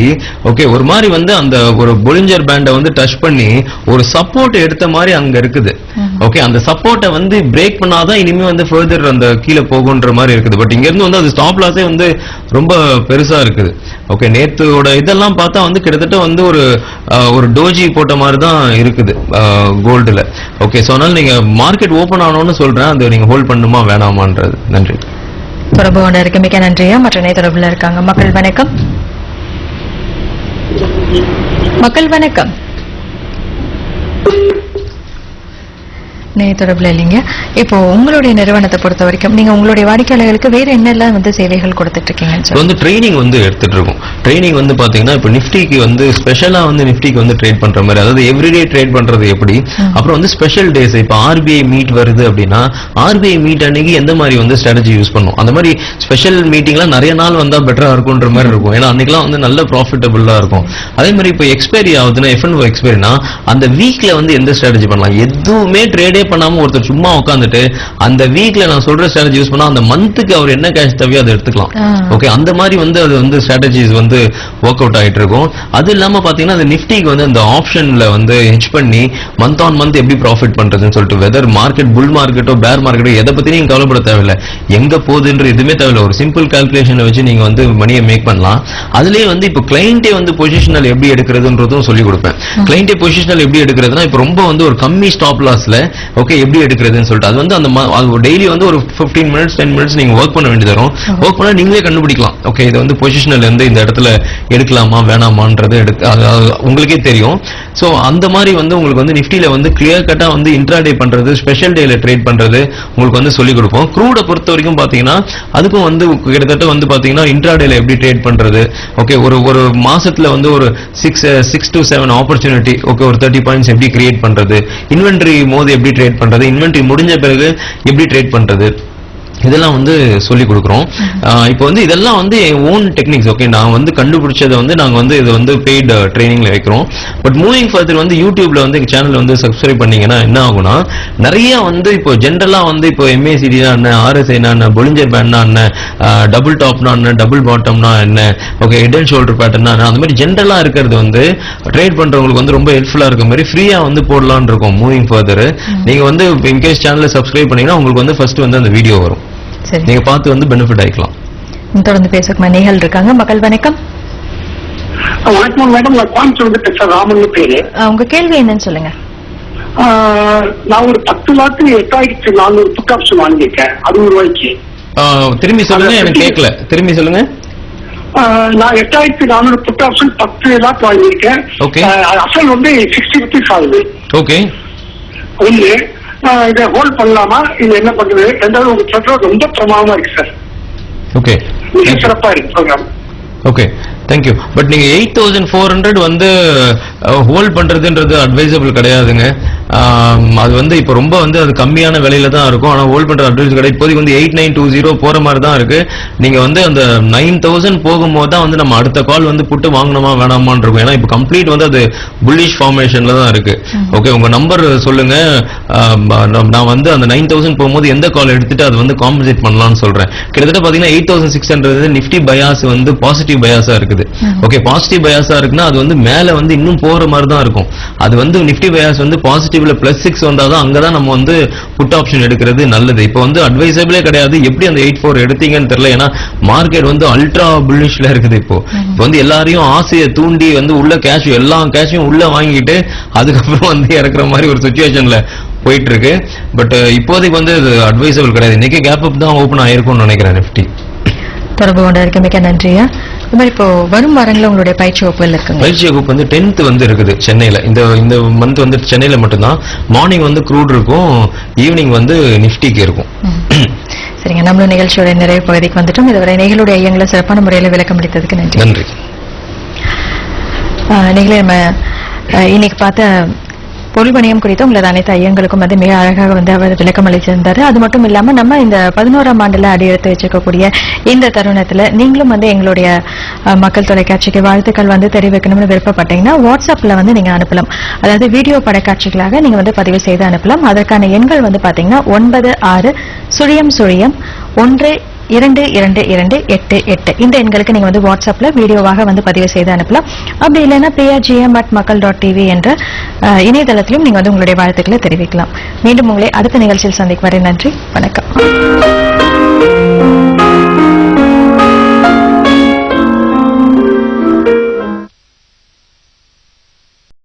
ஓகே ஒரு மாதிரி வந்து அந்த ஒரு பொலிஞ்சர் பேண்டை வந்து டச் பண்ணி ஒரு சப்போர்ட் எடுத்த மாதிரி அங்க இருக்குது. ஓகே, அந்த சப்போர்ட்டை வந்து பிரேக் பண்ணாதான் இனிமே வந்து ஃபர்தர் அந்த கீழே போகுன்ற மாதிரி இருக்குது. பட் இங்க இருந்து வந்து அது ஸ்டாப் லாஸே வந்து ரொம்ப பெருசா இருக்குது. ஓகே, நேத்தோட இதெல்லாம் பார்த்தா வந்து கிட்டத்தட்ட வந்து ஒரு டோஜி போட்ட மாதிரி தான் இருக்குது கோல்டுல. ஓகே, சோ அதனால நீங்க மார்க்கெட் ஓபன் ஆனோன்னு சொல்றேன், அது நீங்க ஹோல்ட் பண்ணுமா வேணாமான்றது. நன்றி. தொடர்பு கொண்டு இருக்க மிக்க நன்றியா. மற்ற நேர தொடர்புல இருக்காங்க. மக்கள் வணக்கம். மக்கள் வணக்கம். தொடர்புல இல்லைங்க. இப்போ உங்களுடைய நிறுவனத்தை பொறுத்த வரைக்கும் நீங்க உங்களுடைய வாடிக்கையாளர்களுக்கு வேற என்னெல்லாம் வந்து சேவைகள் கொடுத்துட்டு இருக்கீங்க? வந்து ட்ரைனிங் வந்து எடுத்துட்டு இருக்கோம். ட்ரைனிங் வந்து பாத்தீங்கன்னா இப்போ நிஃப்டிக்கு வந்து ஸ்பெஷலா வந்து நிஃப்டிக்கு வந்து ட்ரேட் பண்ற மாதிரி, அதாவது எவ்ரிடே ட்ரேட் பண்றது எப்படி, அப்புறம் வந்து ஸ்பெஷல் டேஸ் இப்போ ஆர்பிஐ மீட் வருது அப்படின்னா ஆர்பிஐ மீட் அன்னைக்கு எந்த மாதிரி வந்து ஸ்ட்ராட்டஜி யூஸ் பண்ணும், அந்த மாதிரி ஸ்பெஷல் மீட்டிங்லாம் நிறைய நாள் வந்தா பெட்டரா இருக்கும்ன்ற மாதிரி இருக்கும். ஏன்னா அன்னைக்கெல்லாம் வந்து நல்ல ப்ராஃபிட்டபிளா இருக்கும். அதே மாதிரி இப்போ எக்ஸ்பைரி ஆகுதுன்னா எஃப்என்ஓ எக்ஸ்பைரினா அந்த வீக்ல வந்து எந்த ஸ்ட்ராட்டஜி பண்ணலாம், எதுவுமே ட்ரேடே பண்ணாம ஒருத்தர் சும்மா உட்காந்துட்டு அந்த வீக்ல நான் சொல்ற ஸ்ட்ராட்டஜி யூஸ் பண்ணா அந்த மந்த்துக்கு அவர் என்ன கேஷ் தேவையோ அதை எடுத்துக்கலாம். ஓகே, அந்த மாதிரி வந்து அது வந்து ஸ்ட்ராட்டஜிஸ் வந்து ஒர்க் அவுட் ஆயிட்டு இருக்கும். அது இல்லாம பாத்தீங்கன்னா அந்த நிஃப்டிக்கு வந்து அந்த ஆப்ஷன்ல வந்து ஹெட்ஜ் பண்ணி மந்த் ஆன் மந்த் எப்படி ப்ராஃபிட் பண்றதுன்னு சொல்லிட்டு வெதர் மார்க்கெட் புல் மார்க்கெட்டோ பேர் மார்க்கெட்டோ எதை பத்தி நீங்க கவலைப்பட தேவையில்லை, எங்க போகுதுன்ற எதுவுமே தேவையில்லை. ஒரு சிம்பிள் கால்குலேஷனை வச்சு நீங்க வந்து மணியை மேக் பண்ணலாம். அதுலயே வந்து இப்போ கிளைண்டே வந்து பொசிஷனல் எப்படி எடுக்கிறதுன்றதும் சொல்லி கொடுப்பேன். கிளைண்டே பொசிஷனல் எப்படி எடுக்கிறதுனா இப்போ ரொம்ப வந்து ஒரு கம்மி ஸ்டாப் லாஸ்ல ஓகே எப்படி எடுக்கிறதுன்னு சொல்லிட்டு அது வந்து அந்த டெய்லி வந்து ஒரு 15 மினிட்ஸ் 10 மினிட்ஸ் நீங்க ஒர்க் பண்ண வேண்டியது வரும். ஒர்க் பண்ணா நீங்களே கண்டுபிடிக்கலாம். ஓகே, இது வந்து பொசிஷனல் இருந்து இந்த இடத்துல எடுக்கலாமா வேணாமான்றது உங்களுக்கே தெரியும். சோ அந்த மாதிரி வந்து உங்களுக்கு வந்து நிஃப்டில வந்து கிளியர் கட்டா வந்து இன்ட்ராடே பண்றது, ஸ்பெஷல் டேல ட்ரேட் பண்றது உங்களுக்கு வந்து சொல்லி கொடுப்போம். க்ரூட பொறுத்த வரைக்கும் பாத்தீங்கன்னா அதுக்கும் வந்து கிட்டத்தட்ட வந்து பாத்தீங்கன்னா இன்ட்ராடேல எப்படி ட்ரேட் பண்றது, ஓகே ஒரு மாசத்துல வந்து ஒரு 6 to 7 ஆப்பர்ச்சுனிட்டி, ஓகே ஒரு 30 பாயிண்ட்ஸ் எப்படி கிரியேட் பண்றது, இன்வென்டரி மோது எப்படி ட்ரேட் பண்றது, இன்வென்டரி முடிஞ்ச பிறகு எப்படி ட்ரேட் பண்றது, இதெல்லாம் வந்து சொல்லி கொடுக்குறோம். இப்போ வந்து இதெல்லாம் வந்து என் ஓன் டெக்னிக்ஸ். ஓகே, நான் வந்து கண்டுபிடிச்சதை வந்து நாங்க வந்து இது வந்து பெய்ட் ட்ரைனிங்ல வைக்கிறோம். பட் மூவிங் ஃபர்தர் வந்து யூடியூப்ல வந்து எங்க சேனல் வந்து சப்ஸ்கிரைப் பண்ணீங்கன்னா என்ன ஆகும்னா நிறைய வந்து இப்போ ஜென்ரலா வந்து இப்போ எம்ஏசிடினா என்ன, ஆர்எஸ்ஐனா என்ன, பொலிஞ்சர் பேண்ட்னா என்ன, டபுள் டாப்னா என்ன, டபுள் பாட்டம்னா என்ன, ஓகே ஹெட் அண்ட் ஷோல்டர் பேட்டர்னா அந்த மாதிரி ஜென்ரலா இருக்கிறது வந்து ட்ரேட் பண்றவங்களுக்கு வந்து ரொம்ப ஹெல்ப்ஃபுல்லா இருக்க மாதிரி ஃப்ரீயா வந்து போடலான்னு இருக்கோம். மூவிங் ஃபர்தர் நீங்க வந்து இன்கேஸ் சேனலை சப்ஸ்கிரைப் பண்ணீங்கன்னா உங்களுக்கு வந்து ஃபர்ஸ்ட் வந்து அந்த வீடியோ வரும், நீங்க பார்த்து வந்து பெனிஃபிட் ஆயிக்கலாம். தொடர்ந்து பேச நேயர்கள் இருக்காங்க. மக்கள் வணக்கம். வணக்கம் மேடம், நான் கோயம்புத்தூர் பேசுறேன். ராமன் பேரு. உங்க கேள்வி என்னன்னு சொல்லுங்க. நான் ஒரு 10 லாக்கு 8,400 புட் ஆப்ஷன் வாங்கியிருக்கேன் 60 ரூபாய்க்கு. திரும்பி சொல்லுங்க, எனக்கு கேட்கல, திரும்பி சொல்லுங்க. நான் 8,400 புட் ஆப்ஷன் 10 லாக் வாங்கியிருக்கேன். அசல் வந்து 60 rupees ஆகுது. ஓகே, ஒண்ணு இதை ஹோல்ட் பண்ணலாமா, இது என்ன பண்றது? ரெண்டாவது உங்க ரொம்ப பிரமாதமா இருக்கு சார். ஓகே, மிக சிறப்பா இருக்கு ப்ரோக்ராம். Okay, thank you. பட் நீங்க 8400 வந்து ஹோல்ட் பண்றதுன்றது அட்வைசபிள் கிடையாதுங்க. அது வந்து இப்ப ரொம்ப வந்து அது கம்மியான விலையில தான் இருக்கும். ஆனா ஹோல்ட் பண்ற அட்வைஸ் கிடையாது. இப்போதைக்கு வந்து 8920 போற மாதிரி தான் இருக்கு. நீங்க வந்து அந்த 9000 போகும்போது தான் வந்து நம்ம அடுத்த கால் வந்து புட்டு வாங்கணுமா வேணாமான்னு இருக்கும். ஏன்னா இப்ப கம்ப்ளீட் வந்து அது புல்லிஷ் ஃபார்மேஷன்ல தான் இருக்கு. ஓகே, உங்க நம்பர் சொல்லுங்க. நான் வந்து அந்த 9000 போகும்போது எந்த கால் எடுத்துட்டு அது வந்து காம்பன்சேட் பண்ணலாம்னு சொல்றேன். கிட்டத்தட்ட பாத்தீங்கன்னா 8600 நிஃப்டி பயாஸ் வந்து பாசிட்டிவ் பயாஸா இருக்குது. ஓகே, பாசிட்டிவ் பயாஸா இருக்குன்னா அது வந்து மேல வந்து இன்னும் போற மாதிரி தான் இருக்கும். அது வந்து நிஃப்டி பயாஸ் வந்து பாசிட்டிவ்ல +6 வந்தாதான் அங்கதான் நம்ம வந்து புட் ஆப்ஷன் எடுக்கிறது நல்லது. இப்போ வந்து அட்வைசபிளே கிடையாது. எப்படி அந்த 84 எடுத்தீங்கன்னு தெரியல. ஏன்னா மார்க்கெட் வந்து அல்ட்ரா புல்லிஷ்ல இருக்குது. இப்போ வந்து எல்லாரையும் ஆசையை தூண்டி வந்து உள்ள கேஷ் எல்லா கேஷையும் உள்ள வாங்கிட்டு அதுக்கப்புறம் வந்து இறக்குற மாதிரி ஒரு சிச்சுவேஷன்ல போயிட்டு இருக்கு. பட் இப்போதைக்கு வந்து அட்வைசபிள் கிடையாது. இன்னைக்கு கேப் அப் தான் ஓபன் ஆயிருக்கும்னு நினைக்கிறேன் நிஃப்டி. தொடர்பு கொண்டதற்கு மிக்க நன்றியா. இது மாதிரி இப்போ வரும் வாரங்களில் உங்களுடைய பயிற்சி வகுப்புகள் இருக்குங்க? பயிற்சி வகுப்பு வந்து 10th வந்து இருக்குது சென்னையில. இந்த மந்த் வந்து சென்னையில மட்டும்தான். மார்னிங் வந்து க்ரூட் இருக்கும், ஈவினிங் வந்து நிஃப்டிக்கு இருக்கும். சரிங்க, நம்மளும் நிகழ்ச்சியோட நிறைவு பகுதிக்கு வந்துட்டோம். இதுவரை நிகழ்வுடைய ஐயங்களை சிறப்பான முறையில் விளக்கம் அளித்ததுக்கு நன்றி. நன்றி. நீங்களே நம்ம இன்னைக்கு பார்த்த பொருள் வணிகம் குறித்து உங்களது அனைத்து ஐயங்களுக்கும் வந்து மிக அழகாக வந்து அவர் விளக்கம் அளிச்சிருந்தாரு. அது மட்டும் இல்லாம நம்ம இந்த 11ஆம் ஆண்டுல அடியெடுத்து வச்சிருக்கக்கூடிய இந்த தருணத்துல நீங்களும் வந்து எங்களுடைய மக்கள் தொலைக்காட்சிக்கு வாழ்த்துக்கள் வந்து தெரிவிக்கணும்னு விருப்பப்பட்டீங்கன்னா வாட்ஸ்அப்ல வந்து நீங்க அனுப்பலாம். அதாவது வீடியோ படக்காட்சிகளாக நீங்க வந்து பதிவு செய்து அனுப்பலாம். அதற்கான எண்கள் வந்து பாத்தீங்கன்னா 9601222888 இந்த எண்களுக்கு நீங்க வந்து வாட்ஸ்அப்ல வீடியோவாக வந்து பதிவு செய்து அனுப்பலாம். அப்படி இல்லைன்னா prgm@makal.tv என்ற இணையதளத்திலும் நீங்க வந்து உங்களுடைய வாழ்த்துக்களை தெரிவிக்கலாம். மீண்டும் உங்களை அடுத்த நிகழ்ச்சியில் சந்திக்கும் வரை நன்றி, வணக்கம்.